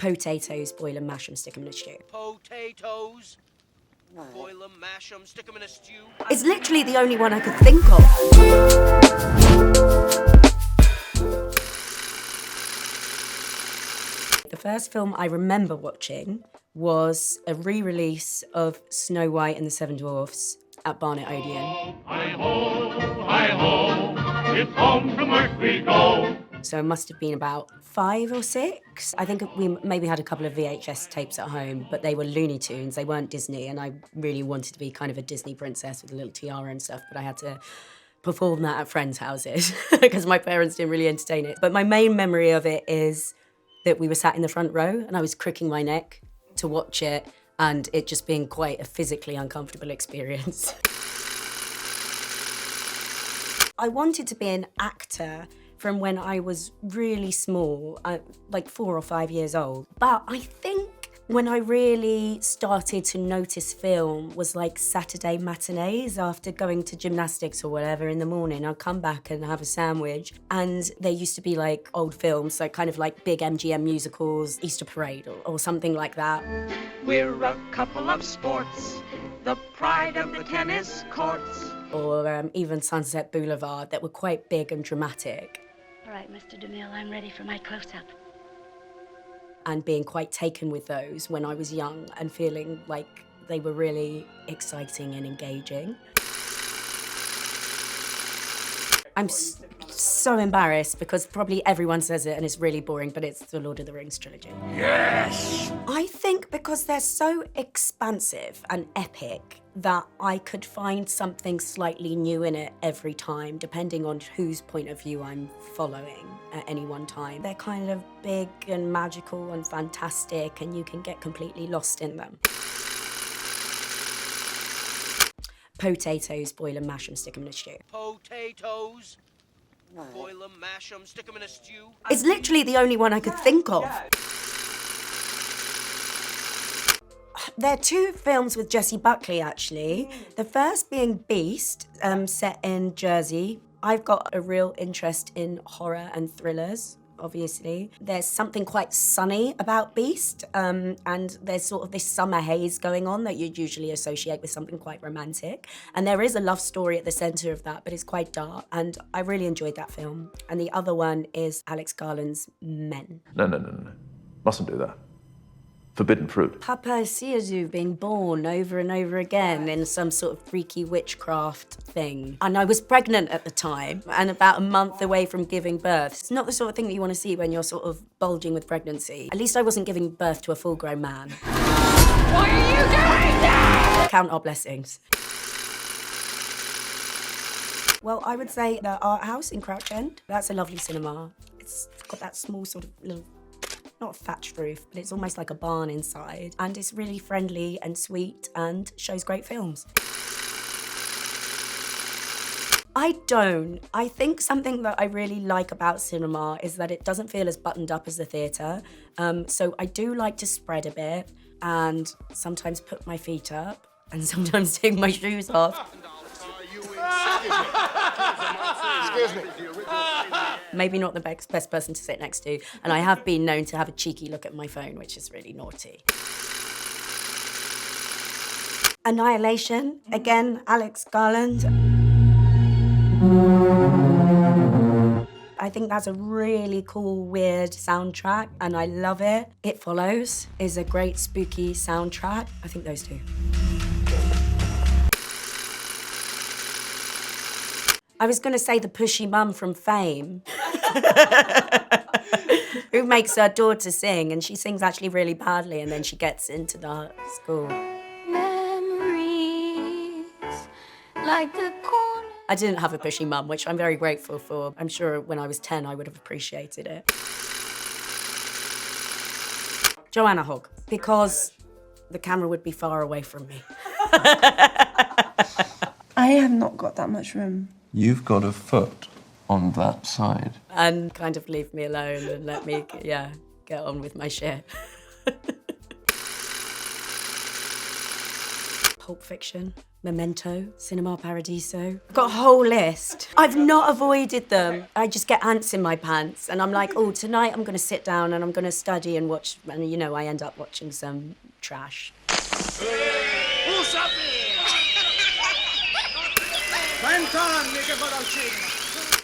Potatoes, boil and mash them, stick them in a stew. Potatoes, boil them, mash them, stick them in a stew. It's literally the only one I could think of. The first film I remember watching was a re-release of Snow White and the Seven Dwarfs at Barnet Odeon. Hi-ho, it's home from work we go. So it must have been about 5 or 6. I think we maybe had a couple of VHS tapes at home, but they were Looney Tunes, they weren't Disney, and I really wanted to be kind of a Disney princess with a little tiara and stuff, but I had to perform that at friends' houses because my parents didn't really entertain it. But my main memory of it is that we were sat in the front row and I was cricking my neck to watch it, and it just being quite a physically uncomfortable experience. I wanted to be an actor from when I was really small, like 4 or 5 years old. But I think when I really started to notice film was like Saturday matinees after going to gymnastics or whatever in the morning. I'd come back and have a sandwich, and there used to be like old films, so kind of like big MGM musicals, Easter Parade or something like that. We're a couple of sports, the pride of the tennis courts. Or even Sunset Boulevard, that were quite big and dramatic. All right, Mr. DeMille, I'm ready for my close-up. And being quite taken with those when I was young and feeling like they were really exciting and engaging. I'm so embarrassed because probably everyone says it and it's really boring, but it's the Lord of the Rings trilogy. Yes! I think because they're so expansive and epic that I could find something slightly new in it every time, depending on whose point of view I'm following at any one time. They're kind of big and magical and fantastic, and you can get completely lost in them. Potatoes, boil and mash them, stick them in a stew. Potatoes, boil them, mash them, stick them in a stew. It's literally the only one I could think of. There are 2 films with Jessie Buckley, actually. The first being Beast, set in Jersey. I've got a real interest in horror and thrillers, obviously. There's something quite sunny about Beast, and there's sort of this summer haze going on that you'd usually associate with something quite romantic. And there is a love story at the centre of that, but it's quite dark, and I really enjoyed that film. And the other one is Alex Garland's Men. No. Mustn't do that. Forbidden fruit. Papa Siazu being born over and over again in some sort of freaky witchcraft thing. And I was pregnant at the time and about a month away from giving birth. It's not the sort of thing that you want to see when you're sort of bulging with pregnancy. At least I wasn't giving birth to a full-grown man. What are you doing now? Count our blessings. Well, I would say the Art House in Crouch End. That's a lovely cinema. It's got that small sort of little, not a thatched roof, but it's almost like a barn inside. And it's really friendly and sweet and shows great films. I don't. I think something that I really like about cinema is that it doesn't feel as buttoned up as the theatre. So I do like to spread a bit and sometimes put my feet up and sometimes take my shoes off. Excuse me. Maybe not the best person to sit next to, and I have been known to have a cheeky look at my phone, which is really naughty. Annihilation, again, Alex Garland. I think that's a really cool, weird soundtrack, and I love it. It Follows is a great spooky soundtrack. I think those 2. I was going to say the pushy mum from Fame, who makes her daughter sing, and she sings actually really badly, and then she gets into the school. Memories like the corner. I didn't have a pushy mum, which I'm very grateful for. I'm sure when I was 10, I would have appreciated it. Joanna Hogg, because the camera would be far away from me. I have not got that much room. You've got a foot on that side. And kind of leave me alone and let me, get on with my shit. Pulp Fiction, Memento, Cinema Paradiso. I've got a whole list. I've not avoided them. I just get ants in my pants and I'm like, oh, tonight I'm gonna sit down and I'm gonna study and watch, and you know, I end up watching some trash. Who's up here?